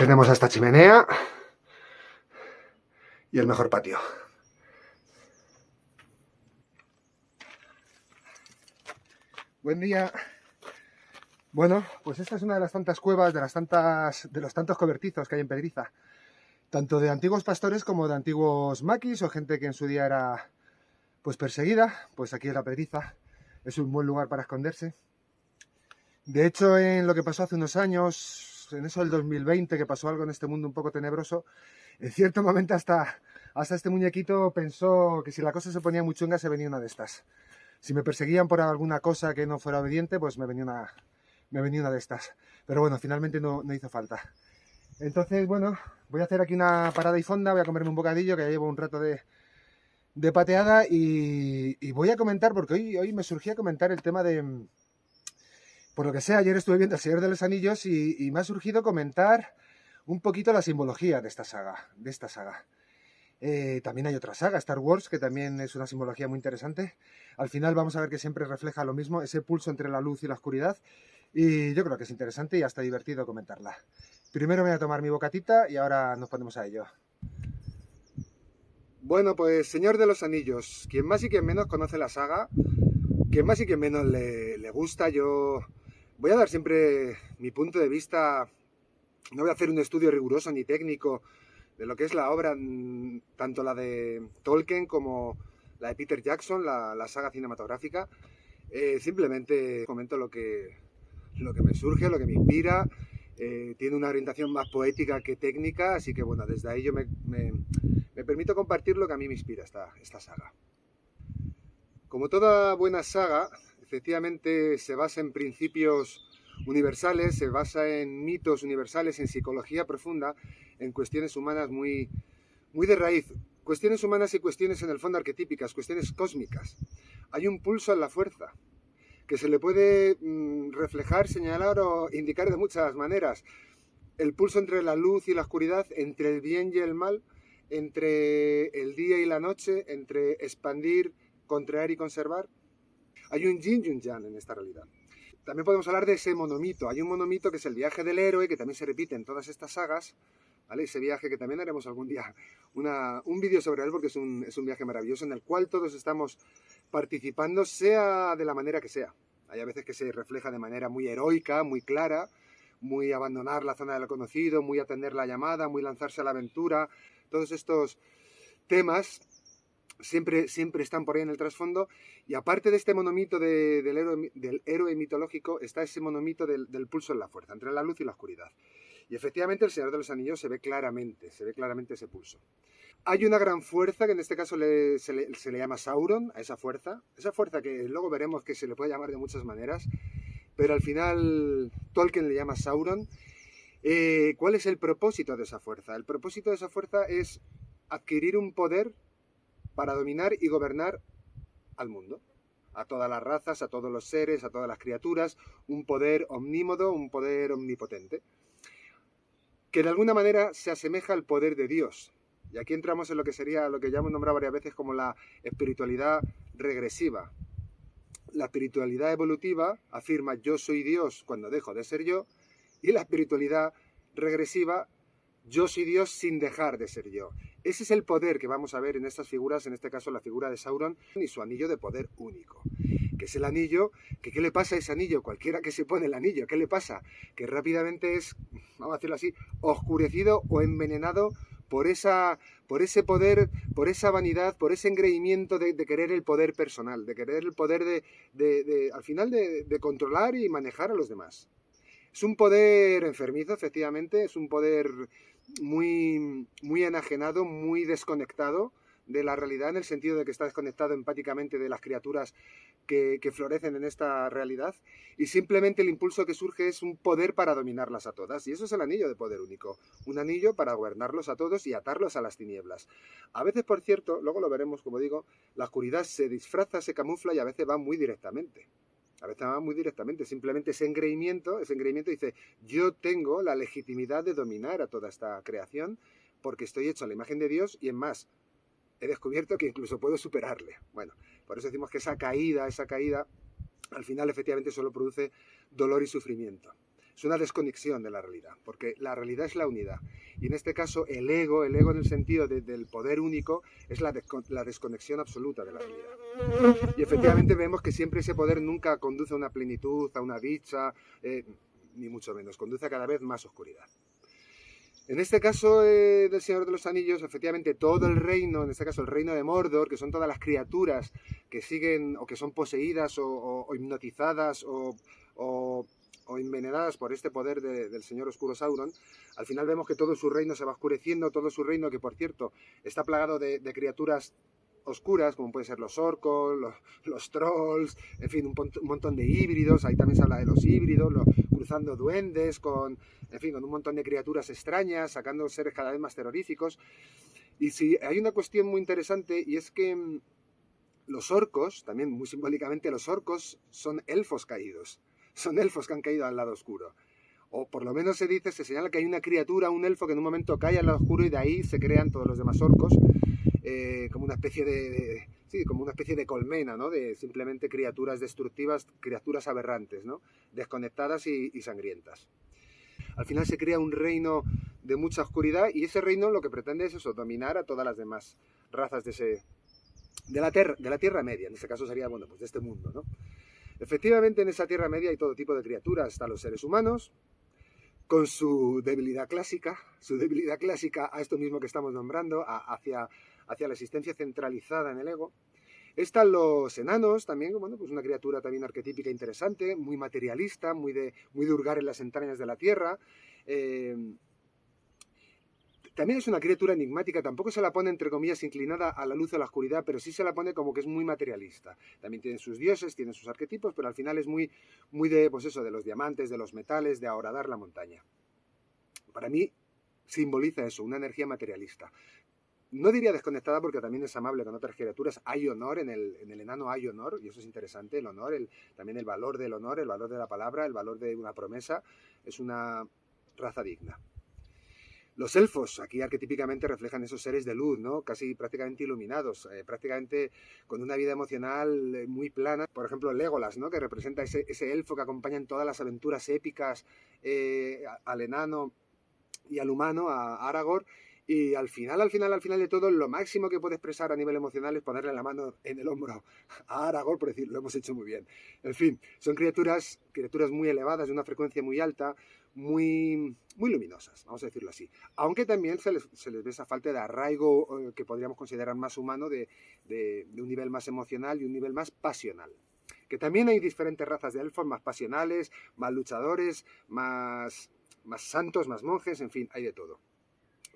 Tenemos esta chimenea y el mejor patio. Buen día. Bueno, pues esta es una de las tantas cuevas, de los tantos cobertizos que hay en Pedriza. Tanto de antiguos pastores como de antiguos maquis o gente que en su día era pues perseguida. Pues aquí en la Pedriza es un buen lugar para esconderse. De hecho, en lo que pasó hace unos años, en eso del 2020, que pasó algo en este mundo un poco tenebroso, en cierto momento hasta este muñequito pensó que si la cosa se ponía muy chunga se venía una de estas. Si me perseguían por alguna cosa que no fuera obediente, pues me venía una de estas. Pero bueno, finalmente no hizo falta. Entonces, bueno, voy a hacer aquí una parada y fonda, voy a comerme un bocadillo, que ya llevo un rato de pateada, y voy a comentar, porque hoy me surgía comentar el tema de... Por lo que sé, ayer estuve viendo El Señor de los Anillos y me ha surgido comentar un poquito la simbología de esta saga. También hay otra saga, Star Wars, que también es una simbología muy interesante. Al final vamos a ver que siempre refleja lo mismo, ese pulso entre la luz y la oscuridad. Y yo creo que es interesante y hasta divertido comentarla. Primero me voy a tomar mi bocatita y ahora nos ponemos a ello. Bueno, pues Señor de los Anillos, quien más y quien menos conoce la saga, quien más y quien menos le gusta, yo voy a dar siempre mi punto de vista. No voy a hacer un estudio riguroso ni técnico de lo que es la obra, tanto la de Tolkien como la de Peter Jackson, la saga cinematográfica. Simplemente comento lo que me surge, lo que me inspira. Tiene una orientación más poética que técnica, así que bueno, desde ahí yo me permito compartir lo que a mí me inspira esta saga. Como toda buena saga, efectivamente se basa en principios universales, se basa en mitos universales, en psicología profunda, en cuestiones humanas muy de raíz, cuestiones humanas y cuestiones en el fondo arquetípicas, cuestiones cósmicas. Hay un pulso en la fuerza que se le puede reflejar, señalar o indicar de muchas maneras. El pulso entre la luz y la oscuridad, entre el bien y el mal, entre el día y la noche, entre expandir, contraer y conservar. Hay un yin y un yang en esta realidad. También podemos hablar de ese monomito. Hay un monomito que es el viaje del héroe, que también se repite en todas estas sagas, ¿vale? Ese viaje que también haremos algún día un vídeo sobre él, porque es un viaje maravilloso en el cual todos estamos participando, sea de la manera que sea. Hay a veces que se refleja de manera muy heroica, muy clara, muy abandonar la zona de lo conocido, muy atender la llamada, muy lanzarse a la aventura. Todos estos temas siempre están por ahí en el trasfondo, y aparte de este monomito del héroe mitológico está ese monomito del pulso en la fuerza, entre la luz y la oscuridad. Y efectivamente el Señor de los Anillos se ve claramente ese pulso. Hay una gran fuerza que en este caso se le llama Sauron, a esa fuerza que luego veremos que se le puede llamar de muchas maneras, pero al final Tolkien le llama Sauron. ¿Cuál es el propósito de esa fuerza? El propósito de esa fuerza es adquirir un poder para dominar y gobernar al mundo, a todas las razas, a todos los seres, a todas las criaturas, un poder omnímodo, un poder omnipotente, que de alguna manera se asemeja al poder de Dios. Y aquí entramos en lo que sería, lo que ya hemos nombrado varias veces como la espiritualidad regresiva. La espiritualidad evolutiva afirma yo soy Dios cuando dejo de ser yo, y la espiritualidad regresiva yo soy Dios sin dejar de ser yo. Ese es el poder que vamos a ver en estas figuras, en este caso la figura de Sauron y su anillo de poder único. Que es el anillo, que ¿qué le pasa a ese anillo? Cualquiera que se pone el anillo, ¿qué le pasa? Que rápidamente es, vamos a decirlo así, oscurecido o envenenado por ese poder, por esa vanidad, por ese engreimiento de querer el poder personal, de querer el poder al final de controlar y manejar a los demás. Es un poder enfermizo, efectivamente, es un poder muy enajenado, muy desconectado de la realidad, en el sentido de que está desconectado empáticamente de las criaturas que florecen en esta realidad, y simplemente el impulso que surge es un poder para dominarlas a todas, y eso es el anillo de poder único, un anillo para gobernarlos a todos y atarlos a las tinieblas. A veces, por cierto, luego lo veremos, como digo, la oscuridad se disfraza, se camufla y a veces va muy directamente. Simplemente ese engreimiento dice, yo tengo la legitimidad de dominar a toda esta creación porque estoy hecho a la imagen de Dios y en más, he descubierto que incluso puedo superarle. Bueno, por eso decimos que esa caída, al final efectivamente solo produce dolor y sufrimiento. es una desconexión de la realidad, porque la realidad es la unidad. Y en este caso el ego en el sentido del poder único, es la desconexión absoluta de la realidad. Y efectivamente vemos que siempre ese poder nunca conduce a una plenitud, a una dicha, ni mucho menos, conduce a cada vez más oscuridad. En este caso del Señor de los Anillos, efectivamente todo el reino, en este caso el reino de Mordor, que son todas las criaturas que siguen o que son poseídas o hipnotizadas o envenenadas por este poder del Señor Oscuro Sauron, al final vemos que todo su reino se va oscureciendo, todo su reino que por cierto está plagado de criaturas oscuras, como pueden ser los orcos, los trolls, en fin, un montón de híbridos, ahí también se habla de los híbridos, cruzando duendes con un montón de criaturas extrañas, sacando seres cada vez más terroríficos. Y sí, hay una cuestión muy interesante, y es que los orcos, también muy simbólicamente los orcos, son elfos caídos, son elfos que han caído al lado oscuro. O por lo menos se señala que hay una criatura, un elfo que en un momento cae al lado oscuro y de ahí se crean todos los demás orcos, como una especie como una especie de colmena, ¿no? De simplemente criaturas destructivas, criaturas aberrantes, ¿no? Desconectadas y sangrientas. Al final se crea un reino de mucha oscuridad y ese reino lo que pretende es eso, dominar a todas las demás razas de la Tierra Media. En este caso sería, bueno, pues de este mundo, ¿no? Efectivamente en esa Tierra Media hay todo tipo de criaturas, están los seres humanos, con su debilidad clásica a esto mismo que estamos nombrando, hacia la existencia centralizada en el ego. Están los enanos también, bueno, pues una criatura también arquetípica interesante, muy materialista, muy de hurgar en las entrañas de la tierra. También es una criatura enigmática, tampoco se la pone entre comillas inclinada a la luz o a la oscuridad, pero sí se la pone como que es muy materialista. También tiene sus dioses, tiene sus arquetipos, pero al final es muy de, pues eso, de los diamantes, de los metales, de ahoradar la montaña. Para mí simboliza eso, una energía materialista. No diría desconectada porque también es amable con otras criaturas. Hay honor, en el enano hay honor, y eso es interesante, el honor, también el valor del honor, el valor de la palabra, el valor de una promesa, es una raza digna. Los elfos, aquí arquetípicamente reflejan esos seres de luz, ¿no? Casi prácticamente iluminados, prácticamente con una vida emocional muy plana. Por ejemplo, Legolas, ¿no? Que representa ese elfo que acompaña en todas las aventuras épicas al enano y al humano, a Aragorn. Y al final de todo, lo máximo que puede expresar a nivel emocional es ponerle la mano en el hombro a Aragorn, por decir, lo hemos hecho muy bien. En fin, son criaturas muy elevadas, de una frecuencia muy alta, muy luminosas, vamos a decirlo así. Aunque también se les ve esa falta de arraigo que podríamos considerar más humano, de un nivel más emocional y un nivel más pasional. Que también hay diferentes razas de elfos, más pasionales, más luchadores, más santos, más monjes, en fin, hay de todo.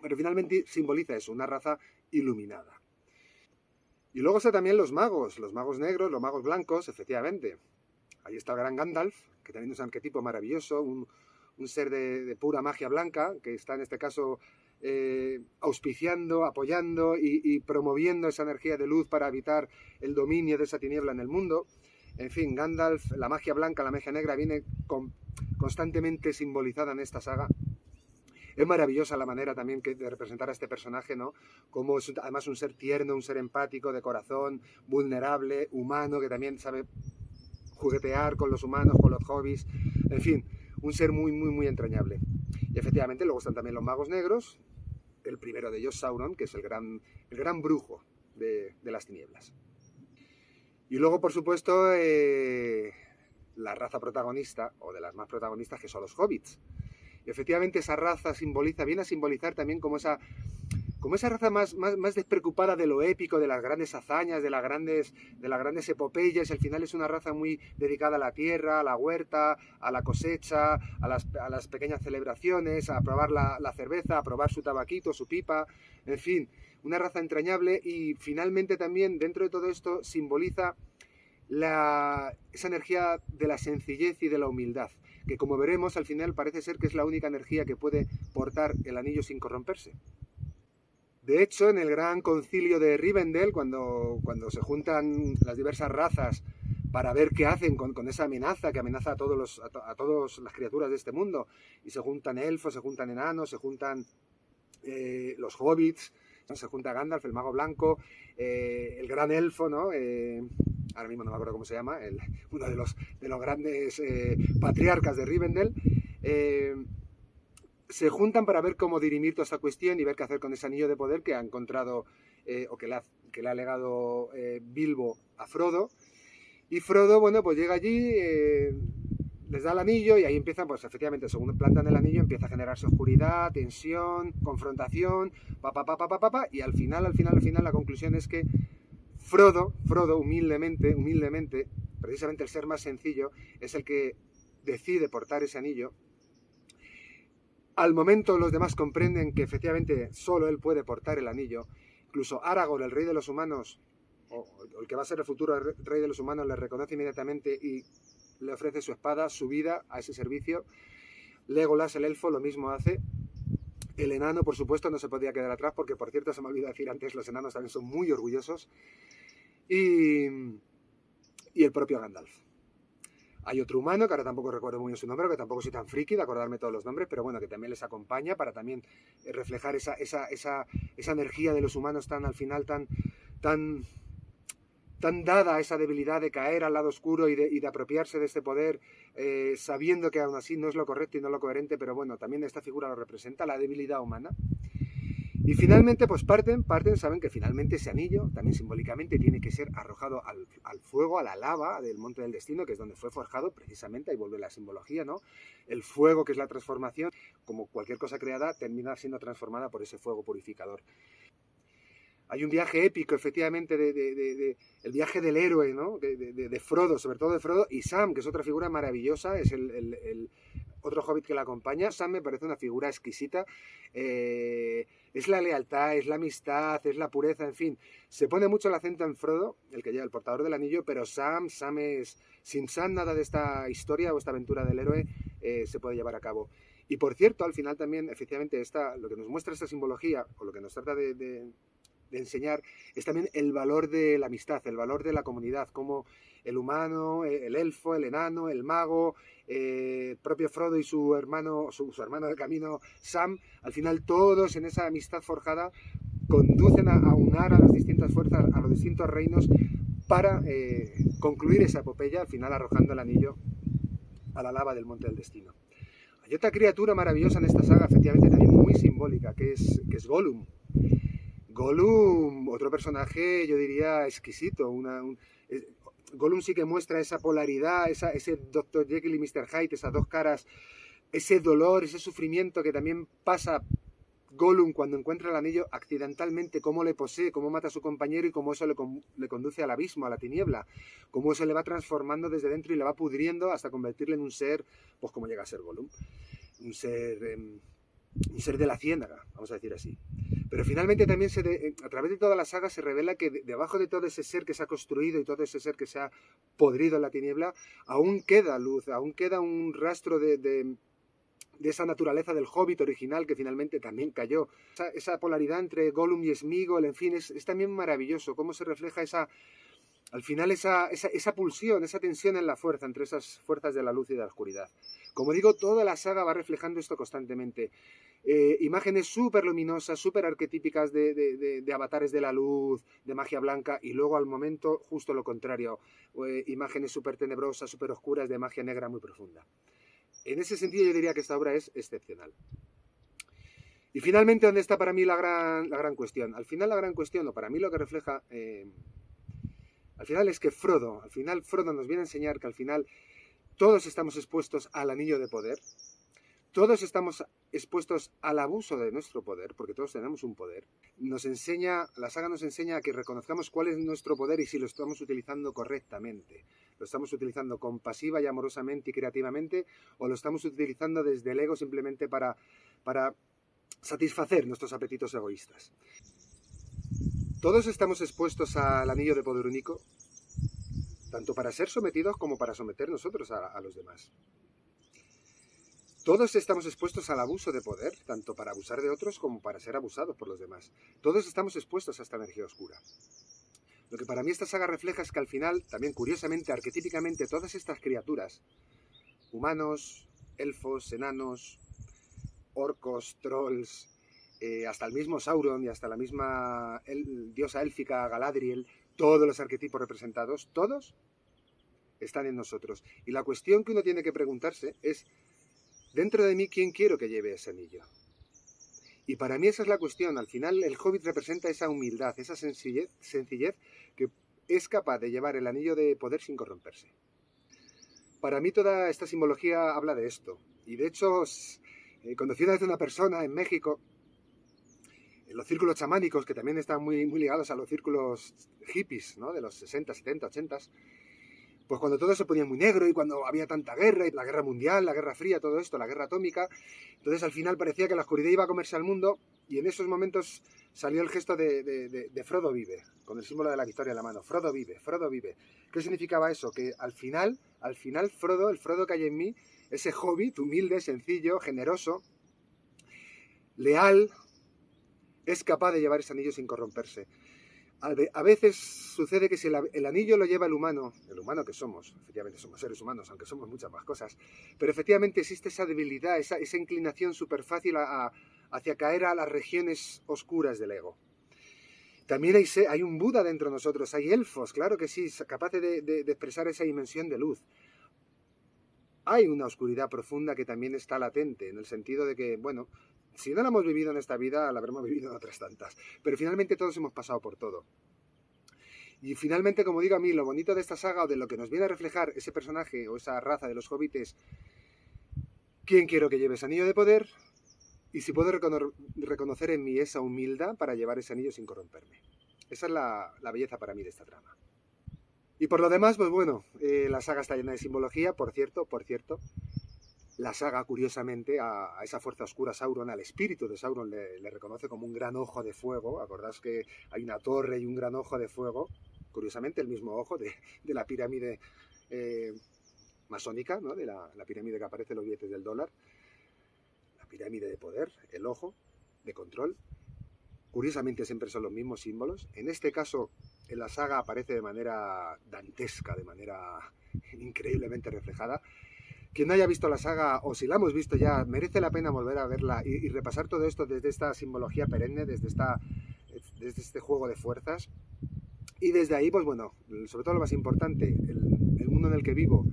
Pero finalmente simboliza eso, una raza iluminada. Y luego están también los magos negros, los magos blancos, efectivamente. Ahí está el gran Gandalf, que también es un arquetipo maravilloso, un ser de pura magia blanca, que está en este caso auspiciando, apoyando y promoviendo esa energía de luz para evitar el dominio de esa tiniebla en el mundo. En fin, Gandalf, la magia blanca, la magia negra, viene constantemente simbolizada en esta saga. Es maravillosa la manera también de representar a este personaje, ¿no? Como es además un ser tierno, un ser empático, de corazón, vulnerable, humano, que también sabe juguetear con los humanos, con los hobbies, en fin, un ser muy entrañable. Y efectivamente luego están también los magos negros, el primero de ellos Sauron, que es el gran brujo de las tinieblas. Y luego, por supuesto, la raza protagonista, o de las más protagonistas, que son los hobbits. Y efectivamente esa raza viene a simbolizar también como esa raza más despreocupada de lo épico, de las grandes hazañas, de las grandes epopeyas. Al final es una raza muy dedicada a la tierra, a la huerta, a la cosecha, a las pequeñas celebraciones, a probar la cerveza, a probar su tabaquito, su pipa, en fin, una raza entrañable. Y finalmente también dentro de todo esto simboliza esa energía de la sencillez y de la humildad, que como veremos al final parece ser que es la única energía que puede portar el anillo sin corromperse. De hecho, en el gran concilio de Rivendell, cuando se juntan las diversas razas para ver qué hacen con esa amenaza que amenaza a todas las criaturas de este mundo, y se juntan elfos, se juntan enanos, se juntan los hobbits, se junta Gandalf, el mago blanco, el gran elfo, ¿no? Ahora mismo no me acuerdo cómo se llama, uno de los grandes patriarcas de Rivendell. se juntan para ver cómo dirimir toda esta cuestión y ver qué hacer con ese anillo de poder que ha encontrado o que le ha legado Bilbo a Frodo. Y Frodo, bueno, pues llega allí, les da el anillo y ahí empiezan, pues efectivamente, según plantan el anillo, empieza a generarse oscuridad, tensión, confrontación, y al final, la conclusión es que Frodo, humildemente, precisamente el ser más sencillo, es el que decide portar ese anillo. Al momento los demás comprenden que efectivamente solo él puede portar el anillo. Incluso Aragorn, el rey de los humanos, o el que va a ser el futuro rey de los humanos, le reconoce inmediatamente y le ofrece su espada, su vida a ese servicio. Legolas, el elfo, lo mismo hace. El enano, por supuesto, no se podía quedar atrás, porque, por cierto, se me olvidó decir antes, los enanos también son muy orgullosos. Y el propio Gandalf. Hay otro humano, que ahora tampoco recuerdo muy bien su nombre, que tampoco soy tan friki de acordarme todos los nombres, pero bueno, que también les acompaña para también reflejar esa energía de los humanos tan, al final, tan dada a esa debilidad de caer al lado oscuro y de apropiarse de este poder, sabiendo que aún así no es lo correcto y no lo coherente, pero bueno, también esta figura lo representa, la debilidad humana. Y finalmente, pues parten, saben que finalmente ese anillo, también simbólicamente, tiene que ser arrojado al fuego, a la lava del Monte del Destino, que es donde fue forjado, precisamente, ahí vuelve la simbología, ¿no? El fuego, que es la transformación, como cualquier cosa creada, termina siendo transformada por ese fuego purificador. Hay un viaje épico, efectivamente, el viaje del héroe, ¿no? De Frodo, sobre todo de Frodo, y Sam, que es otra figura maravillosa, es el otro hobbit que la acompaña. Sam me parece una figura exquisita. Es la lealtad, es la amistad, es la pureza, en fin. Se pone mucho el acento en Frodo, el que lleva el portador del anillo, pero Sam es... Sin Sam nada de esta historia o esta aventura del héroe se puede llevar a cabo. Y por cierto, al final también, efectivamente, lo que nos muestra esta simbología, o lo que nos trata de enseñar, es también el valor de la amistad, el valor de la comunidad, como el humano, el elfo, el enano, el mago, el propio Frodo y su hermano de camino, Sam, al final todos en esa amistad forjada conducen a unar a las distintas fuerzas, a los distintos reinos, para concluir esa epopeya, al final arrojando el anillo a la lava del Monte del Destino. Hay otra criatura maravillosa en esta saga, efectivamente también muy simbólica, que es Gollum. Gollum, otro personaje, yo diría, exquisito. Gollum sí que muestra esa polaridad, ese Dr. Jekyll y Mr. Hyde, esas dos caras, ese dolor, ese sufrimiento que también pasa Gollum cuando encuentra el anillo accidentalmente, cómo le posee, cómo mata a su compañero y cómo eso le conduce al abismo, a la tiniebla, cómo eso le va transformando desde dentro y le va pudriendo hasta convertirle en un ser, pues como llega a ser Gollum, un ser de la ciénaga, vamos a decir así. Pero finalmente también a través de toda la saga se revela que debajo de todo ese ser que se ha construido y todo ese ser que se ha podrido en la tiniebla, aún queda luz, aún queda un rastro de esa naturaleza del Hobbit original que finalmente también cayó. Esa polaridad entre Gollum y Sméagol, en fin, es también maravilloso cómo se refleja al final esa pulsión, esa tensión en la fuerza, entre esas fuerzas de la luz y de la oscuridad. Como digo, toda la saga va reflejando esto constantemente. Imágenes súper luminosas, súper arquetípicas de avatares de la luz, de magia blanca, y luego al momento justo lo contrario, imágenes súper tenebrosas, súper oscuras de magia negra muy profunda. En ese sentido yo diría que esta obra es excepcional. Y finalmente, ¿dónde está para mí la gran cuestión? Al final la gran cuestión, o para mí lo que refleja, al final es que Frodo nos viene a enseñar que al final todos estamos expuestos al anillo de poder, todos estamos expuestos al abuso de nuestro poder, porque todos tenemos un poder. La saga nos enseña a que reconozcamos cuál es nuestro poder y si lo estamos utilizando correctamente. ¿Lo estamos utilizando compasiva y amorosamente y creativamente, o lo estamos utilizando desde el ego simplemente para satisfacer nuestros apetitos egoístas? Todos estamos expuestos al anillo de poder único, tanto para ser sometidos como para someter nosotros a los demás. Todos estamos expuestos al abuso de poder, tanto para abusar de otros como para ser abusados por los demás. Todos estamos expuestos a esta energía oscura. Lo que para mí esta saga refleja es que al final, también curiosamente, arquetípicamente, todas estas criaturas, humanos, elfos, enanos, orcos, trolls, hasta el mismo Sauron y hasta la misma diosa élfica Galadriel, todos los arquetipos representados, todos están en nosotros. Y la cuestión que uno tiene que preguntarse es dentro de mí, ¿quién quiero que lleve ese anillo? Y para mí esa es la cuestión. Al final el hobbit representa esa humildad, esa sencillez que es capaz de llevar el anillo de poder sin corromperse. Para mí toda esta simbología habla de esto. Y de hecho, conocí una vez a una persona en México, en los círculos chamánicos, que también están muy ligados a los círculos hippies, ¿no? De los 60, 70, 80. Pues cuando todo se ponía muy negro y cuando había tanta guerra, y la guerra mundial, la guerra fría, todo esto, la guerra atómica, entonces al final parecía que la oscuridad iba a comerse al mundo, y en esos momentos salió el gesto de Frodo vive, con el símbolo de la victoria en la mano. Frodo vive, Frodo vive. ¿Qué significaba eso? Que al final Frodo, el Frodo que hay en mí, ese hobbit humilde, sencillo, generoso, leal, es capaz de llevar ese anillo sin corromperse. A veces sucede que si el anillo lo lleva el humano que somos, efectivamente somos seres humanos, aunque somos muchas más cosas, pero efectivamente existe esa debilidad, esa inclinación súper fácil hacia caer a las regiones oscuras del ego. También hay un Buda dentro de nosotros, hay elfos, claro que sí, capaces de expresar esa dimensión de luz. Hay una oscuridad profunda que también está latente, en el sentido de que, bueno, si no la hemos vivido en esta vida, la habremos vivido en otras tantas. Pero finalmente todos hemos pasado por todo. Y finalmente, como digo a mí, lo bonito de esta saga o de lo que nos viene a reflejar ese personaje o esa raza de los hobbits es quién quiero que lleve ese anillo de poder y si puedo reconocer en mí esa humildad para llevar ese anillo sin corromperme. Esa es la belleza para mí de esta trama. Y por lo demás, pues bueno, la saga está llena de simbología, por cierto. La saga, curiosamente, a esa fuerza oscura Sauron, al espíritu de Sauron, le reconoce como un gran ojo de fuego. Acordaos que hay una torre y un gran ojo de fuego. Curiosamente, el mismo ojo de la pirámide masónica, ¿no? De la pirámide que aparece en los billetes del dólar. La pirámide de poder, el ojo de control. Curiosamente, siempre son los mismos símbolos. En este caso, en la saga aparece de manera dantesca, de manera increíblemente reflejada. Quien no haya visto la saga, o si la hemos visto ya, merece la pena volver a verla y repasar todo esto desde esta simbología perenne, desde este juego de fuerzas. Y desde ahí, pues bueno, sobre todo lo más importante, el mundo en el que vivo,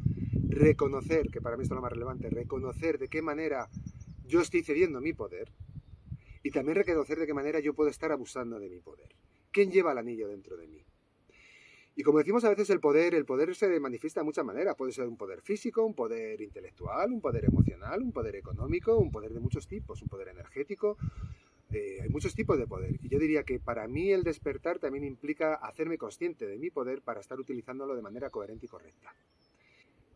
reconocer, que para mí esto es lo más relevante, reconocer de qué manera yo estoy cediendo mi poder y también reconocer de qué manera yo puedo estar abusando de mi poder. ¿Quién lleva el anillo dentro de mí? Y como decimos a veces, el poder se manifiesta de muchas maneras. Puede ser un poder físico, un poder intelectual, un poder emocional, un poder económico, un poder de muchos tipos, un poder energético. Hay muchos tipos de poder. Y yo diría que para mí el despertar también implica hacerme consciente de mi poder para estar utilizándolo de manera coherente y correcta.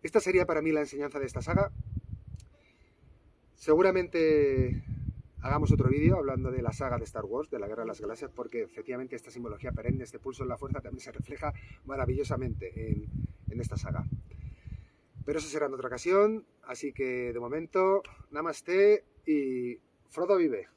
Esta sería para mí la enseñanza de esta saga. Seguramente hagamos otro vídeo hablando de la saga de Star Wars, de la Guerra de las Galaxias, porque efectivamente esta simbología perenne, este pulso en la fuerza, también se refleja maravillosamente en esta saga. Pero eso será en otra ocasión, así que de momento, namaste y Frodo vive.